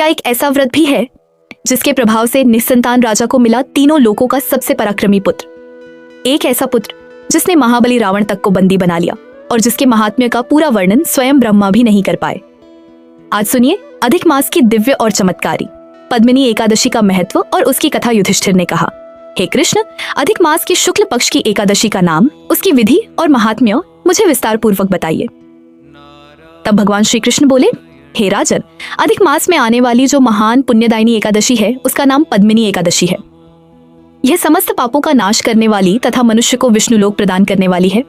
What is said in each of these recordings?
क्या एक ऐसा व्रत भी है जिसके प्रभाव से निस्संतान राजा को मिला तीनों लोकों का सबसे पराक्रमी पुत्र? एक ऐसा पुत्र जिसने महाबली रावण तक को बंदी बना लिया और जिसके महात्म्य का पूरा वर्णन स्वयं ब्रह्मा भी नहीं कर पाए। आज सुनिए अधिक मास की दिव्य और चमत्कारी पद्मिनी एकादशी का महत्व और उसकी कथा। युधिष्ठिर ने कहा, हे कृष्ण, अधिक मास की शुक्ल पक्ष की एकादशी का नाम, उसकी विधि और महात्म्य मुझे विस्तार पूर्वक बताइए। तब भगवान श्री कृष्ण बोले, हे राजन, अधिक मास में आने वाली जो महान पुण्यदायिनी एकादशी है उसका नाम पद्मिनी एकादशी है। यह समस्त पापों का नाश करने वाली तथा मनुष्य को विष्णु लोक प्रदान करने वाली है।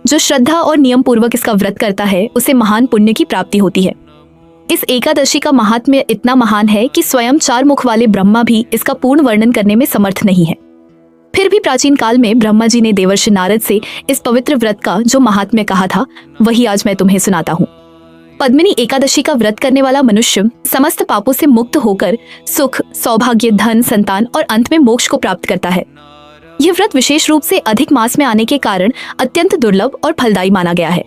जो श्रद्धा और नियम पूर्वक इसका व्रत करता है उसे महान पुण्य की प्राप्ति होती है। इस एकादशी का महात्म्य इतना महान है कि स्वयं चार मुख वाले ब्रह्मा भी इसका पूर्ण वर्णन करने में समर्थ नहीं है। फिर भी प्राचीन काल में ब्रह्मा जी ने देवर्षि नारद से इस पवित्र व्रत का जो महात्म्य कहा था वही आज मैं तुम्हें सुनाता हूँ। पद्मिनी एकादशी का व्रत करने वाला मनुष्य समस्त पापों से मुक्त होकर सुख, सौभाग्य, धन, संतान और अंत में मोक्ष को प्राप्त करता है। यह व्रत विशेष रूप से अधिक मास में आने के कारण अत्यंत दुर्लभ और फलदायी माना गया है।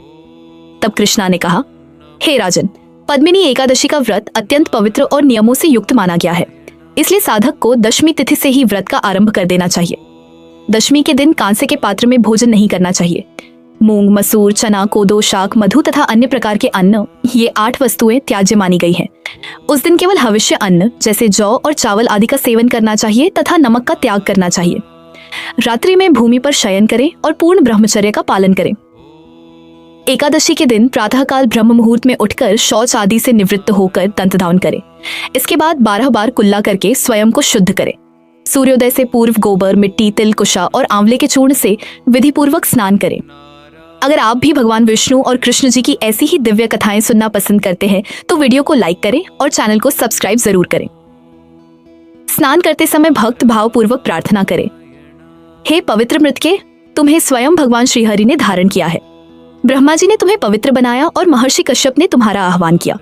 तब कृष्णा ने कहा, हे राजन, पद्मिनी एकादशी का व्रत अत्यंत पवित्र और नियमों से युक्त माना गया है। इसलिए साधक को दशमी तिथि से ही व्रत का आरंभ कर देना चाहिए। दशमी के दिन कांसे के पात्र में भोजन नहीं करना चाहिए। मूंग, मसूर, चना, कोदो, शाक, मधु तथा अन्य प्रकार के अन्न, ये 8 वस्तुएं त्याज्य मानी गई हैं। उस दिन केवल हविष्य अन्न जैसे जौ और चावल आदि का सेवन करना चाहिए तथा नमक का त्याग करना चाहिए। रात्रि में भूमि पर शयन करें और पूर्ण ब्रह्मचर्य का पालन करें। एकादशी के दिन प्रातःकाल ब्रह्म मुहूर्त में उठकर शौच आदि से निवृत्त होकर दंतधावन करें। इसके बाद 12 बार कुल्ला करके स्वयं को शुद्ध करें। सूर्योदय से पूर्व गोबर, मिट्टी, तिल, कुशा और आंवले के चूर्ण से विधि पूर्वक स्नान करें। अगर आप भी भगवान विष्णु और कृष्ण जी की ऐसी ही दिव्य कथाएं सुनना पसंद करते हैं तो वीडियो को लाइक करें और चैनल को सब्सक्राइब जरूर करें। स्नान करते समय भक्त भाव पूर्वक प्रार्थना करें, हे पवित्र मृतके, तुम्हें स्वयं भगवान श्रीहरि ने धारण किया है। ब्रह्मा जी ने तुम्हें पवित्र बनाया और महर्षि कश्यप ने तुम्हारा आह्वान किया।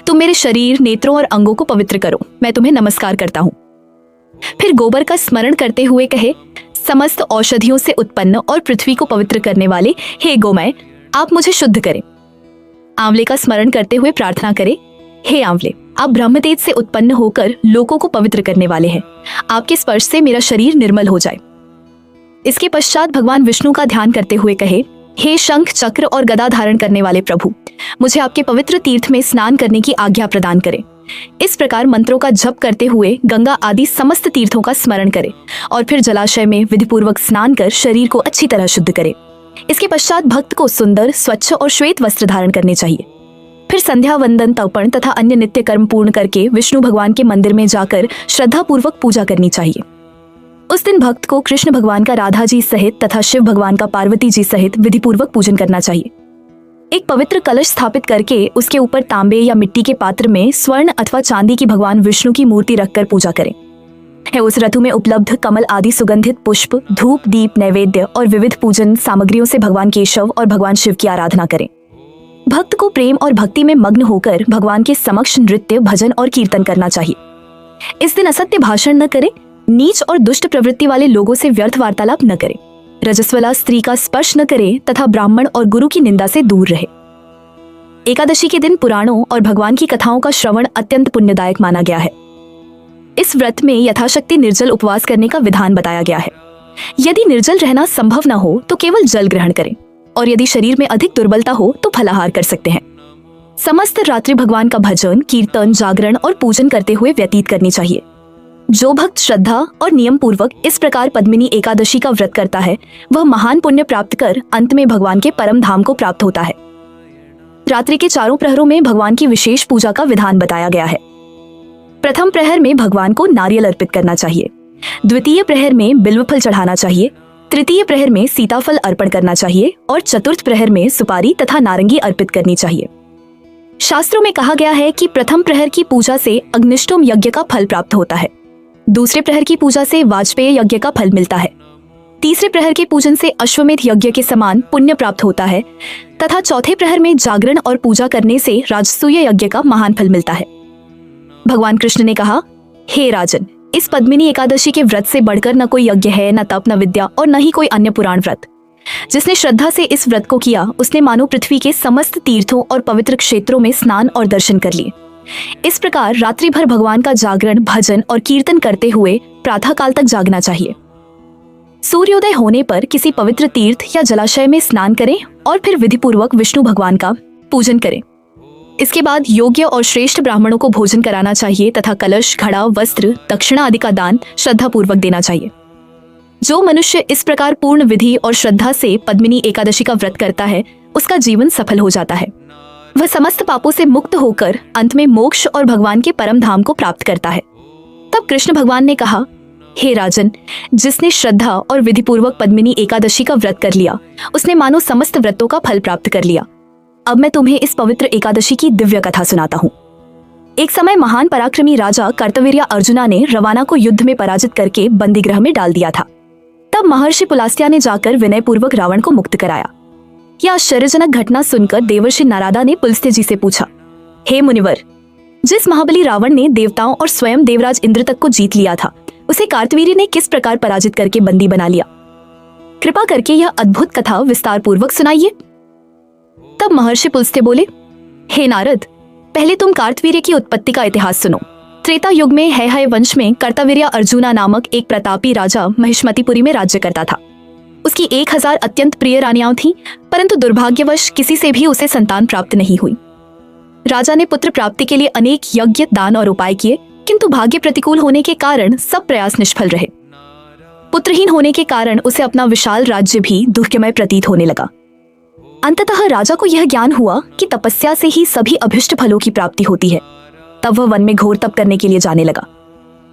तुम मेरे शरीर, नेत्रों और अंगों को पवित्र करो, मैं तुम्हें नमस्कार करता हूँ। फिर गोबर का स्मरण करते हुए कहे, समस्त औषधियों से उत्पन्न और पृथ्वी को पवित्र करने वाले हे गोमय, आप मुझे शुद्ध करें। आंवले का स्मरण करते हुए प्रार्थना करें, हे आंवले, आप ब्रह्म तेज से उत्पन्न होकर लोगों को पवित्र करने वाले हैं। आपके स्पर्श से मेरा शरीर निर्मल हो जाए। इसके पश्चात भगवान विष्णु का ध्यान करते हुए कहे, हे शंख, चक्र और गदा धारण करने वाले प्रभु, मुझे आपके पवित्र तीर्थ में स्नान करने की आज्ञा प्रदान करें। इस प्रकार मंत्रों का जप करते हुए गंगा आदि समस्त तीर्थों का स्मरण करें और फिर जलाशय में विधिपूर्वक स्नान कर शरीर को अच्छी तरह शुद्ध करें। इसके पश्चात भक्त को सुंदर, स्वच्छ और श्वेत वस्त्र धारण करने चाहिए। फिर संध्या वंदन, तर्पण तथा अन्य नित्य कर्म पूर्ण करके विष्णु भगवान के मंदिर में जाकर श्रद्धा पूर्वक पूजा करनी चाहिए। उस दिन भक्त को कृष्ण भगवान का राधा जी सहित तथा शिव भगवान का पार्वती जी सहित विधिपूर्वक पूजन करना चाहिए। एक पवित्र कलश स्थापित करके उसके ऊपर तांबे या मिट्टी के पात्र में स्वर्ण अथवा चांदी की भगवान विष्णु की मूर्ति रखकर पूजा करें। है उस ऋतु में उपलब्ध कमल आदि सुगंधित पुष्प, धूप, दीप, नैवेद्य और विविध पूजन सामग्रियों से भगवान केशव और भगवान शिव की आराधना करें। भक्त को प्रेम और भक्ति में मग्न होकर भगवान के समक्ष नृत्य, भजन और कीर्तन करना चाहिए। इस दिन असत्य भाषण न करें, नीच और दुष्ट प्रवृत्ति वाले लोगों से व्यर्थ वार्तालाप न करें, रजस्वला स्त्री का स्पर्श न करे तथा ब्राह्मण और गुरु की निंदा से दूर रहे। एकादशी के दिन पुराणों और भगवान की कथाओं का श्रवण अत्यंत पुण्यदायक माना गया है। इस व्रत में यथाशक्ति निर्जल उपवास करने का विधान बताया गया है। यदि निर्जल रहना संभव न हो तो केवल जल ग्रहण करें और यदि शरीर में अधिक दुर्बलता हो तो फलाहार कर सकते हैं। समस्त रात्रि भगवान का भजन, कीर्तन, जागरण और पूजन करते हुए व्यतीत करनी चाहिए। जो भक्त श्रद्धा और नियम पूर्वक इस प्रकार पद्मिनी एकादशी का व्रत करता है वह महान पुण्य प्राप्त कर अंत में भगवान के परम धाम को प्राप्त होता है। रात्रि के चारों प्रहरों में भगवान की विशेष पूजा का विधान बताया गया है। प्रथम प्रहर में भगवान को नारियल अर्पित करना चाहिए, द्वितीय प्रहर में बिल्व फल चढ़ाना चाहिए, तृतीय प्रहर में सीताफल अर्पण करना चाहिए और चतुर्थ प्रहर में सुपारी तथा नारंगी अर्पित करनी चाहिए। शास्त्रों में कहा गया है कि प्रथम प्रहर की पूजा से अग्निष्टोम यज्ञ का फल प्राप्त होता है, दूसरे प्रहर की पूजा से वाजपेय यज्ञ का फल मिलता है, तीसरे प्रहर के पूजन से अश्वमेध यज्ञ के समान पुण्य प्राप्त होता है तथा चौथे प्रहर में जागरण और पूजा करने से राजसूय यज्ञ का महान फल मिलता है। भगवान कृष्ण ने कहा, हे राजन, इस पद्मिनी एकादशी के व्रत से बढ़कर न कोई यज्ञ है, न तप, न विद्या और न ही कोई अन्य पुराण व्रत। जिसने श्रद्धा से इस व्रत को किया उसने मानो पृथ्वी के समस्त तीर्थों और पवित्र क्षेत्रों में स्नान और दर्शन कर लिए। इस प्रकार रात्रि भर भगवान का जागरण, भजन और कीर्तन करते हुए प्रातः काल तक जागना चाहिए। सूर्योदय होने पर किसी पवित्र तीर्थ या जलाशय में स्नान करें और फिर विधिपूर्वक विष्णु भगवान का पूजन करें। इसके बाद योग्य और श्रेष्ठ ब्राह्मणों को भोजन कराना चाहिए तथा कलश, घड़ा, वस्त्र, दक्षिणा आदि का दान श्रद्धापूर्वक देना चाहिए। जो मनुष्य इस प्रकार पूर्ण विधि और श्रद्धा से पद्मिनी एकादशी का व्रत करता है, उसका जीवन सफल हो जाता है। वह समस्त पापों से मुक्त होकर अंत में मोक्ष और भगवान के परम धाम को प्राप्त करता है। तब कृष्ण भगवान ने कहा, हे राजन, जिसने श्रद्धा और विधिपूर्वक पद्मिनी एकादशी का व्रत कर लिया, उसने मानो समस्त व्रतों का फल प्राप्त कर लिया। अब मैं तुम्हें इस पवित्र एकादशी की दिव्य कथा सुनाता हूँ। एक समय महान पराक्रमी राजा कार्तवीर्य अर्जुना ने रवाना को युद्ध में पराजित करके बंदीगृह में डाल दिया था। तब महर्षि पुलास्त्या ने जाकर विनयपूर्वक रावण को मुक्त कराया। यह आश्चर्यजनक घटना सुनकर देवर्षि नारदा ने पुलस्त्य जी से पूछा, हे मुनिवर, जिस महाबली रावण ने देवताओं और स्वयं देवराज इंद्र तक को जीत लिया था, उसे कार्तवीर्य ने किस प्रकार पराजित करके बंदी बना लिया? कृपा करके यह अद्भुत कथा विस्तार पूर्वक सुनाइए। तब महर्षि पुलस्त्य बोले, हे नारद, पहले तुम कार्तवीर्य की उत्पत्ति का इतिहास सुनो। त्रेता युग में हैहय वंश में कार्तवीर्य अर्जुना नामक एक प्रतापी राजा महिष्मतिपुरी में राज्य करता था। उसकी 1000 अत्यंत प्रिय रानियां थीं, परंतु दुर्भाग्यवश किसी से भी उसे संतान प्राप्त नहीं हुई। राजा ने पुत्र प्राप्ति के लिए अनेक यज्ञ, दान और उपाय किए, किंतु भाग्य प्रतिकूल होने के कारण सब प्रयास निष्फल रहे। पुत्रहीन होने के कारण उसे अपना विशाल राज्य भी दुःखमय प्रतीत होने लगा। अंततः राजा को यह ज्ञान हुआ कि तपस्या से ही सभी अभिष्ट फलों की प्राप्ति होती है। तब वह वन में घोर तप करने के लिए जाने लगा।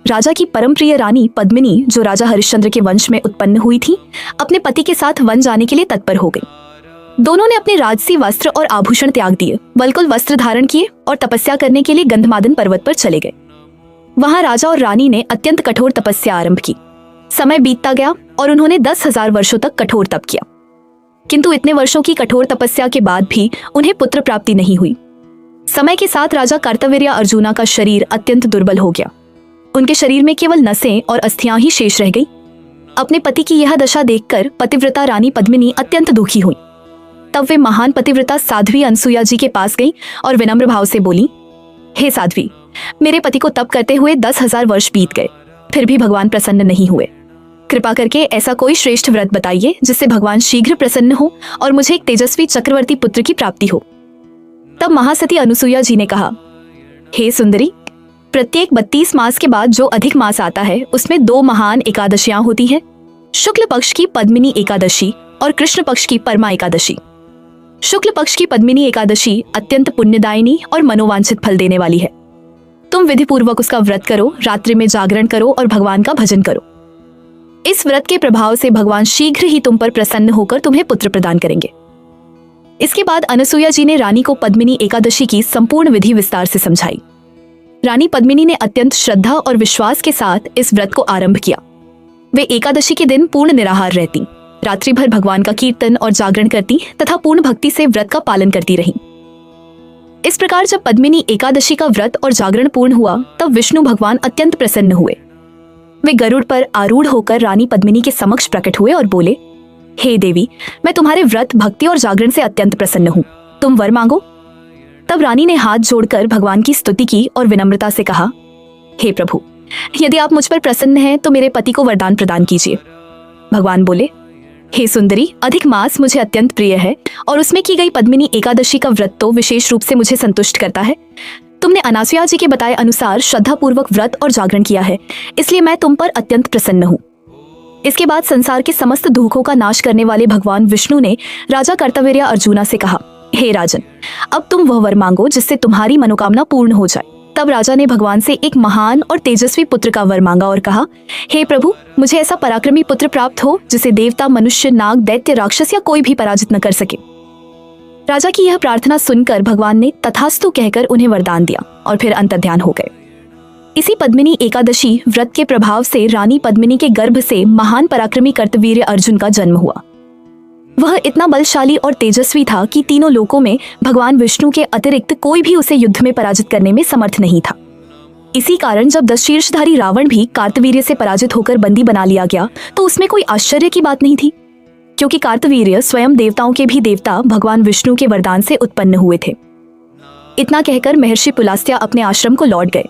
राजा की परम प्रिय रानी पद्मिनी, जो राजा हरिश्चंद्र के वंश में उत्पन्न हुई थी, अपने पति के साथ वन जाने के लिए तत्पर हो गई। दोनों ने अपने राजसी वस्त्र और आभूषण त्याग दिए, बलकुल वस्त्र धारण किए और तपस्या करने के लिए गंधमादन पर्वत पर चले गए। वहां राजा और रानी ने अत्यंत कठोर तपस्या आरंभ की। समय बीतता गया और उन्होंने 10,000 वर्षों तक कठोर तप किया, किंतु इतने वर्षों की कठोर तपस्या के बाद भी उन्हें पुत्र प्राप्ति नहीं हुई। समय के साथ राजा कार्तवीर्य अर्जुना का शरीर अत्यंत दुर्बल हो गया। उनके शरीर में केवल नसें और अस्थियां ही शेष रह गई। अपने पति की यह दशा देखकर पतिव्रता रानी पद्मिनी अत्यंत दुखी हुई। तब वे महान पतिव्रता साध्वी अनसुया जी के पास गई और विनम्र भाव से बोली, हे साध्वी, मेरे पति को तप करते हुए 10,000 वर्ष बीत गए, फिर भी भगवान प्रसन्न नहीं हुए। कृपा करके ऐसा कोई श्रेष्ठ व्रत बताइए जिससे भगवान शीघ्र प्रसन्न हो और मुझे एक तेजस्वी चक्रवर्ती पुत्र की प्राप्ति हो। तब महासती अनुसुईया जी ने कहा, हे सुंदरी, प्रत्येक 32 मास के बाद जो अधिक मास आता है, उसमें 2 महान एकादशियां होती हैं, शुक्ल पक्ष की पद्मिनी एकादशी और कृष्ण पक्ष की परमा एकादशी। शुक्ल पक्ष की पद्मिनी एकादशी अत्यंत पुण्यदायिनी और मनोवांछित फल देने वाली है। तुम विधि पूर्वक उसका व्रत करो, रात्रि में जागरण करो और भगवान का भजन करो। इस व्रत के प्रभाव से भगवान शीघ्र ही तुम पर प्रसन्न होकर तुम्हें पुत्र प्रदान करेंगे। इसके बाद अनुसुईया जी ने रानी को पद्मिनी एकादशी की संपूर्ण विधि विस्तार से समझाई। रानी पद्मिनी ने अत्यंत श्रद्धा और विश्वास के साथ इस व्रत को आरंभ किया। वे एकादशी के दिन पूर्ण निराहार रहती, रात्रि भर भगवान का कीर्तन और जागरण करती तथा पूर्ण भक्ति से व्रत का पालन करती रहीं। इस प्रकार जब पद्मिनी एकादशी का व्रत और जागरण पूर्ण हुआ, तब विष्णु भगवान अत्यंत प्रसन्न हुए। वे गरुड़ पर आरूढ़ होकर रानी पद्मिनी के समक्ष प्रकट हुए और बोले, हे देवी, मैं तुम्हारे व्रत, भक्ति और जागरण से अत्यंत प्रसन्न हूँ, तुम वर मांगो। तब रानी ने हाथ जोड़कर भगवान की स्तुति की और विनम्रता से कहा, हे प्रभु, यदि आप मुझ पर प्रसन्न हैं तो मेरे पति को वरदान प्रदान कीजिए। भगवान बोले, हे सुंदरी, अधिक मास मुझे अत्यंत प्रिय है और उसमें की गई पद्मिनी एकादशी का व्रत तो विशेष रूप से मुझे संतुष्ट करता है। तुमने अनासुया जी के बताए अनुसार श्रद्धापूर्वक व्रत और जागरण किया है, इसलिए मैं तुम पर अत्यंत प्रसन्न हूँ। इसके बाद संसार के समस्त दुखों का नाश करने वाले भगवान विष्णु ने राजा कार्तवीर्य अर्जुना से कहा, हे राजन, अब तुम वह वर मांगो जिससे तुम्हारी मनोकामना पूर्ण हो जाए। तब राजा ने भगवान से एक महान और तेजस्वी पुत्र का वर मांगा और कहा, हे प्रभु, मुझे ऐसा पराक्रमी पुत्र प्राप्त हो जिसे देवता, मनुष्य, नाग, दैत्य, राक्षस या कोई भी पराजित न कर सके। राजा की यह प्रार्थना सुनकर भगवान ने तथास्तु कहकर उन्हें वरदान दिया और फिर अंतर्ध्यान हो गए। इसी पद्मिनी एकादशी व्रत के प्रभाव से रानी पद्मिनी के गर्भ से महान पराक्रमी कार्तवीर्य अर्जुन का जन्म हुआ। वह इतना बलशाली और तेजस्वी था कि तीनों लोकों में भगवान विष्णु के अतिरिक्त कोई भी उसे युद्ध में पराजित करने में समर्थ नहीं था। इसी कारण जब 10 शीर्षधारी रावण भी कार्तवीर्य से पराजित होकर बंदी बना लिया गया, तो उसमें कोई आश्चर्य की बात नहीं थी, क्योंकि कार्तवीर्य स्वयं देवताओं के भी देवता भगवान विष्णु के वरदान से उत्पन्न हुए थे। इतना कहकर महर्षि पुलास्त्य अपने आश्रम को लौट गए।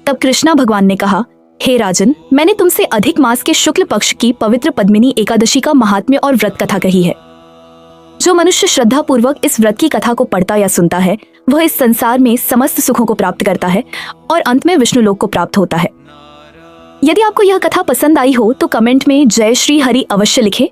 तब कृष्णा भगवान ने कहा, हे राजन, मैंने तुमसे अधिक मास के शुक्ल पक्ष की पवित्र पद्मिनी एकादशी का महात्म्य और व्रत कथा कही है। जो मनुष्य श्रद्धा पूर्वक इस व्रत की कथा को पढ़ता या सुनता है, वह इस संसार में समस्त सुखों को प्राप्त करता है और अंत में विष्णु लोक को प्राप्त होता है। यदि आपको यह कथा पसंद आई हो तो कमेंट में जय श्री हरि अवश्य लिखें